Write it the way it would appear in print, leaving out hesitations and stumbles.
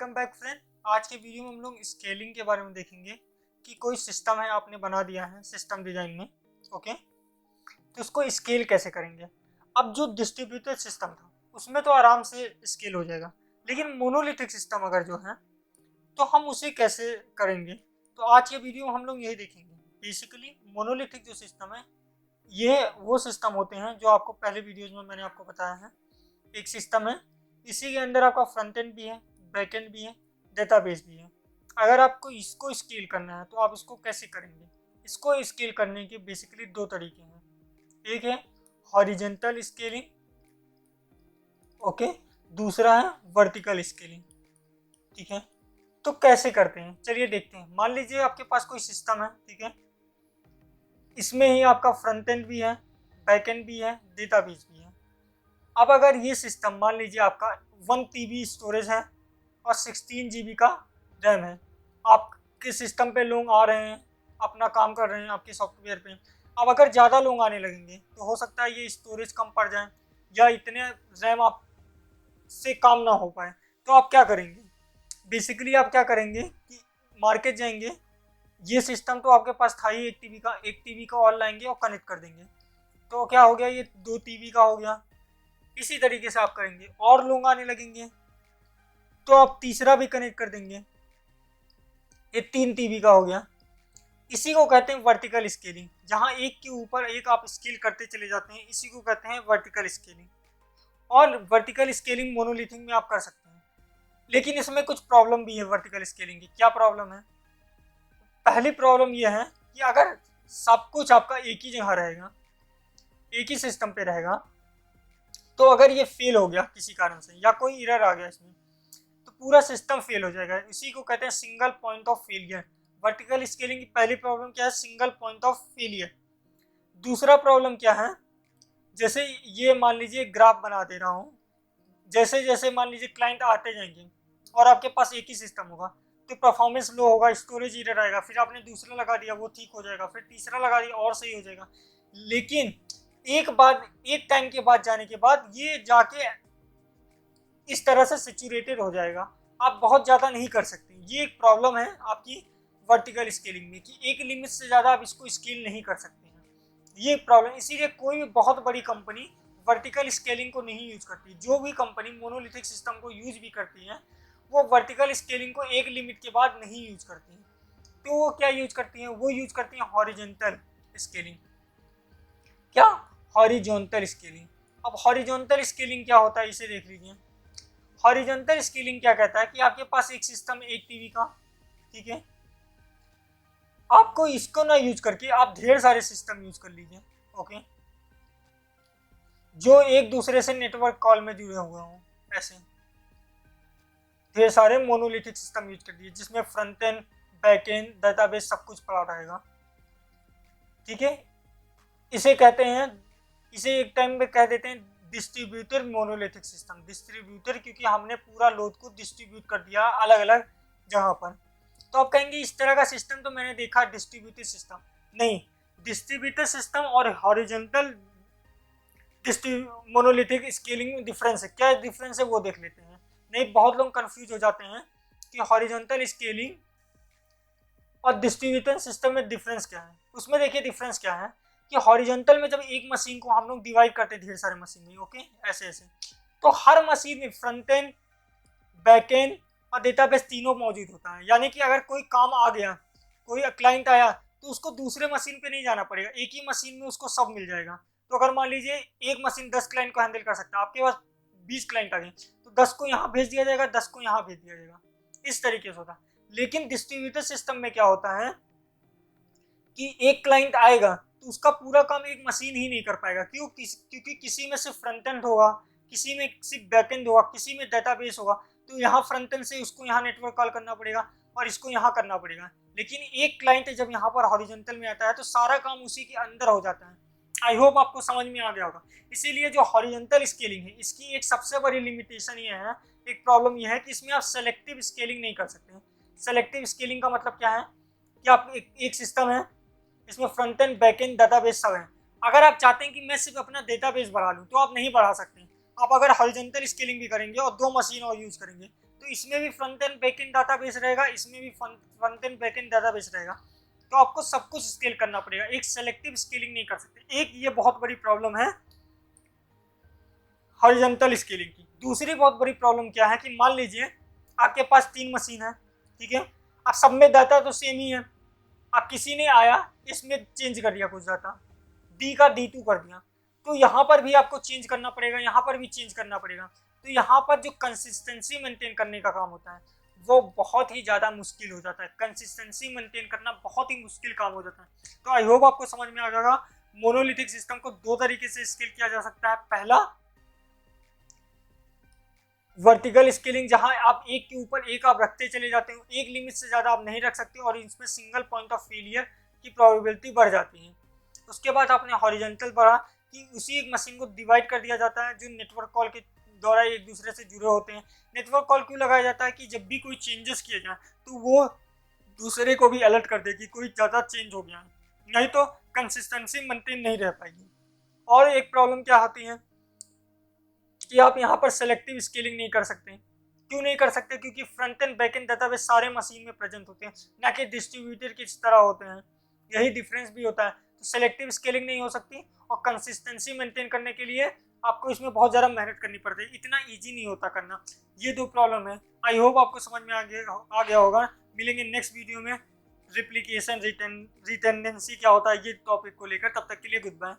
Welcome back friend. आज के video में हम लोग स्केलिंग के बारे में देखेंगे कि कोई सिस्टम है आपने बना दिया है सिस्टम डिजाइन में। ओके, तो उसको स्केल कैसे करेंगे। अब जो डिस्ट्रीब्यूटेड सिस्टम था उसमें तो आराम से स्केल हो जाएगा, लेकिन मोनोलिथिक सिस्टम अगर जो है तो हम उसे कैसे करेंगे। तो आज के वीडियो में हम लोग यही देखेंगे। बेसिकली मोनोलिथिक जो सिस्टम है ये वो सिस्टम होते हैं जो आपको पहले वीडियोज में मैंने आपको बताया है। एक सिस्टम है, इसी के अंदर आपका फ्रंट एंड भी है, बैक एंड भी है, डेटाबेस भी है। अगर आपको इसको स्केल करना है तो आप इसको कैसे करेंगे। इसको स्केल करने के बेसिकली दो तरीके हैं। एक है हॉरिजेंटल स्केलिंग, ओके, दूसरा है वर्टिकल स्केलिंग। ठीक है, तो कैसे करते हैं चलिए देखते हैं। मान लीजिए आपके पास कोई सिस्टम है, ठीक है, इसमें ही आपका फ्रंट एंड भी है, बैक एंड भी है, डेटाबेस भी है। अब अगर ये सिस्टम मान लीजिए आपका 1 TB स्टोरेज है और 16 GB का रैम है, आपके सिस्टम पे लोग आ रहे हैं, अपना काम कर रहे हैं आपके सॉफ्टवेयर पे। अब अगर ज़्यादा लोग आने लगेंगे तो हो सकता है ये स्टोरेज कम पड़ जाए या इतने रैम आप से काम ना हो पाए। तो आप क्या करेंगे, बेसिकली आप क्या करेंगे कि मार्केट जाएंगे, ये सिस्टम तो आपके पास था ही 1 TB का और लाएंगे और कनेक्ट कर देंगे। तो क्या हो गया, ये 2 TB का हो गया। इसी तरीके से आप करेंगे, और लोग आने लगेंगे तो आप तीसरा भी कनेक्ट कर देंगे, ये 3 TB का हो गया। इसी को कहते हैं वर्टिकल स्केलिंग, जहां एक के ऊपर एक आप स्केल करते चले जाते हैं, इसी को कहते हैं वर्टिकल स्केलिंग। और वर्टिकल स्केलिंग मोनोलिथिक में आप कर सकते हैं, लेकिन इसमें कुछ प्रॉब्लम भी है वर्टिकल स्केलिंग की। क्या प्रॉब्लम है? पहली प्रॉब्लम यह है कि अगर सब कुछ आपका एक ही जगह रहेगा, एक ही सिस्टम पे रहेगा, तो अगर ये फेल हो गया किसी कारण से या कोई एरर आ गया इसमें, तो पूरा सिस्टम फेल हो जाएगा। इसी को कहते हैं single point of failure. Vertical scaling की पहली प्रॉब्लम क्या है? Single point of failure. दूसरा प्रॉब्लम क्या है? जैसे ये मान लीजिए ग्राफ बना दे रहा हूँ, जैसे जैसे मान लीजिए क्लाइंट आते जाएंगे और आपके पास एक ही सिस्टम होगा तो परफॉर्मेंस लो होगा, स्टोरेज एरर आएगा, फिर आपने दूसरा लगा दिया वो ठीक हो जाएगा, फिर तीसरा लगा दिया और सही हो जाएगा। लेकिन एक टाइम के बाद जाने के बाद ये जाके इस तरह से सिचुएटेड हो जाएगा, आप बहुत ज़्यादा नहीं कर सकते। ये एक प्रॉब्लम है आपकी वर्टिकल स्केलिंग में कि एक लिमिट से ज़्यादा आप इसको स्केल नहीं कर सकते हैं, ये प्रॉब्लम। इसीलिए कोई भी बहुत बड़ी कंपनी वर्टिकल स्केलिंग को नहीं यूज करती। जो भी कंपनी मोनोलिथिक सिस्टम को यूज भी करती है वो वर्टिकल स्केलिंग को एक लिमिट के बाद नहीं यूज करती है। तो वो क्या यूज करती हैं? वो यूज करती हैं हॉरिजॉन्टल स्केलिंग। क्या? Horizontal scaling. अब हॉरिजॉन्टल स्केलिंग क्या होता है इसे देख लीजिए। हॉरिजॉन्टल स्केलिंग क्या कहता है कि आपके पास एक सिस्टम 1 TB का, ठीक है, आपको इसको ना यूज करके आप ढेर सारे सिस्टम यूज कर लीजिए, ओके, जो एक दूसरे से नेटवर्क कॉल में जुड़े हुए हों। ऐसे ढेर सारे मोनोलिथिक सिस्टम यूज कर लीजिए जिसमें front end, back and, database सब कुछ पड़ा रहेगा। ठीक है, इसे कहते हैं, इसे एक टाइम में कह देते हैं डिस्ट्रीब्यूटर मोनोलिथिक सिस्टम। डिस्ट्रीब्यूटर क्योंकि हमने पूरा लोड को डिस्ट्रीब्यूट कर दिया अलग अलग जगह पर। तो आप कहेंगे इस तरह का सिस्टम तो मैंने देखा डिस्ट्रीब्यूटेड सिस्टम। नहीं, डिस्ट्रीब्यूटेड सिस्टम और हॉरिजॉन्टल मोनोलिथिक स्केलिंग में डिफरेंस है। क्या डिफरेंस है वो देख लेते हैं। नहीं, बहुत लोग कंफ्यूज हो जाते हैं कि हॉरिजॉन्टल स्केलिंग और डिस्ट्रीब्यूटेड सिस्टम में डिफरेंस क्या है। उसमें देखिए डिफरेंस क्या है कि हॉरिजॉन्टल में जब एक मशीन को हम लोग डिवाइड करते हैं ढेर सारे मशीन में, ओके, ऐसे ऐसे, तो हर मशीन में फ्रंट एंड, बैक एंड और डेटाबेस तीनों मौजूद होता है। यानी कि अगर कोई काम आ गया, कोई क्लाइंट आया, तो उसको दूसरे मशीन पे नहीं जाना पड़ेगा, एक ही मशीन में उसको सब मिल जाएगा। तो अगर मान लीजिए एक मशीन 10 क्लाइंट को हैंडल कर सकता है, आपके पास 20 क्लाइंट आ गए, तो 10 को यहाँ भेज दिया जाएगा, 10 को यहाँ भेज दिया जाएगा, इस तरीके से होता है। लेकिन डिस्ट्रीब्यूटेड सिस्टम में क्या होता है कि एक क्लाइंट आएगा तो उसका पूरा काम एक मशीन ही नहीं कर पाएगा। क्योंकि किसी में सिर्फ फ्रंट एंड होगा, किसी में सिर्फ बैक एंड होगा, किसी में डेटाबेस होगा। तो यहाँ फ्रंट एंड से उसको यहाँ नेटवर्क कॉल करना पड़ेगा और इसको यहाँ करना पड़ेगा। लेकिन एक क्लाइंट जब यहाँ पर हॉरिजॉन्टल में आता है तो सारा काम उसी के अंदर हो जाता है। आई होप आपको समझ में आ गया होगा। इसीलिए जो हॉरिजॉन्टल स्केलिंग है इसकी एक सबसे बड़ी लिमिटेशन ये है, एक प्रॉब्लम ये है कि इसमें आप सेलेक्टिव स्केलिंग नहीं कर सकते। सेलेक्टिव स्केलिंग का मतलब क्या है कि आप एक सिस्टम है, इसमें front end, back and, database सब है। अगर आप चाहते हैं कि मैं सिर्फ अपना डेटाबेस बढ़ा लूँ तो आप नहीं बढ़ा सकते। आप अगर हॉरिजॉन्टल स्केलिंग भी करेंगे और 2 मशीन और यूज करेंगे तो तो इसमें भी front end back and database रहेगा, इसमें भी front end back and database रहेगा। तो आपको सब कुछ स्केल करना पड़ेगा, एक सेलेक्टिव स्केलिंग नहीं कर सकते। एक ये बहुत बड़ी प्रॉब्लम है हॉरिजॉन्टल स्केलिंग की। दूसरी बहुत बड़ी प्रॉब्लम क्या है कि मान लीजिए आपके पास 3 मशीन है, ठीक है, अब सब में डाटा तो सेम ही है, अब किसी ने आया इसमें चेंज कर दिया कुछ डाटा, डी का D2 कर दिया, तो यहाँ पर भी आपको चेंज करना पड़ेगा, यहाँ पर भी चेंज करना पड़ेगा। तो यहाँ पर जो कंसिस्टेंसी मेंटेन करने का काम होता है वो बहुत ही ज़्यादा मुश्किल हो जाता है। कंसिस्टेंसी मेंटेन करना बहुत ही मुश्किल काम हो जाता है। तो आई होप आपको समझ में आ जाएगा। मोनोलिथिक सिस्टम को 2 तरीके से स्केल किया जा सकता है। पहला वर्टिकल स्केलिंग, जहां आप एक के ऊपर एक आप रखते चले जाते हो, एक लिमिट से ज़्यादा आप नहीं रख सकते और इसमें सिंगल पॉइंट ऑफ फेलियर की प्रोबेबिलिटी बढ़ जाती है। उसके बाद आपने हॉरिजॉन्टल बढ़ा कि उसी एक मशीन को डिवाइड कर दिया जाता है जो नेटवर्क कॉल के द्वारा एक दूसरे से जुड़े होते हैं। नेटवर्क कॉल क्यों लगाया जाता है कि जब भी कोई चेंजेस किए जाए तो वो दूसरे को भी अलर्ट कर दे कि कोई ज़्यादा चेंज हो गया है, नहीं तो कंसिस्टेंसी मेंटेन नहीं रह पाएगी। और एक प्रॉब्लम क्या होती है कि आप यहाँ पर सेलेक्टिव स्केलिंग नहीं कर सकते। क्यों नहीं कर सकते? क्योंकि front end back and database सारे मशीन में प्रेजेंट होते हैं, ना कि डिस्ट्रीब्यूटर की तरह होते हैं। यही डिफरेंस भी होता है। तो सेलेक्टिव स्केलिंग नहीं हो सकती और कंसिस्टेंसी मेंटेन करने के लिए आपको इसमें बहुत ज़्यादा मेहनत करनी पड़ती है, इतना ईजी नहीं होता करना। ये 2 प्रॉब्लम है। आई होप आपको समझ में आ गया होगा। मिलेंगे नेक्स्ट वीडियो में। रिप्लिकेशन रिटेंडेंसी क्या होता है ये टॉपिक को लेकर। तब तक के लिए गुड बाय।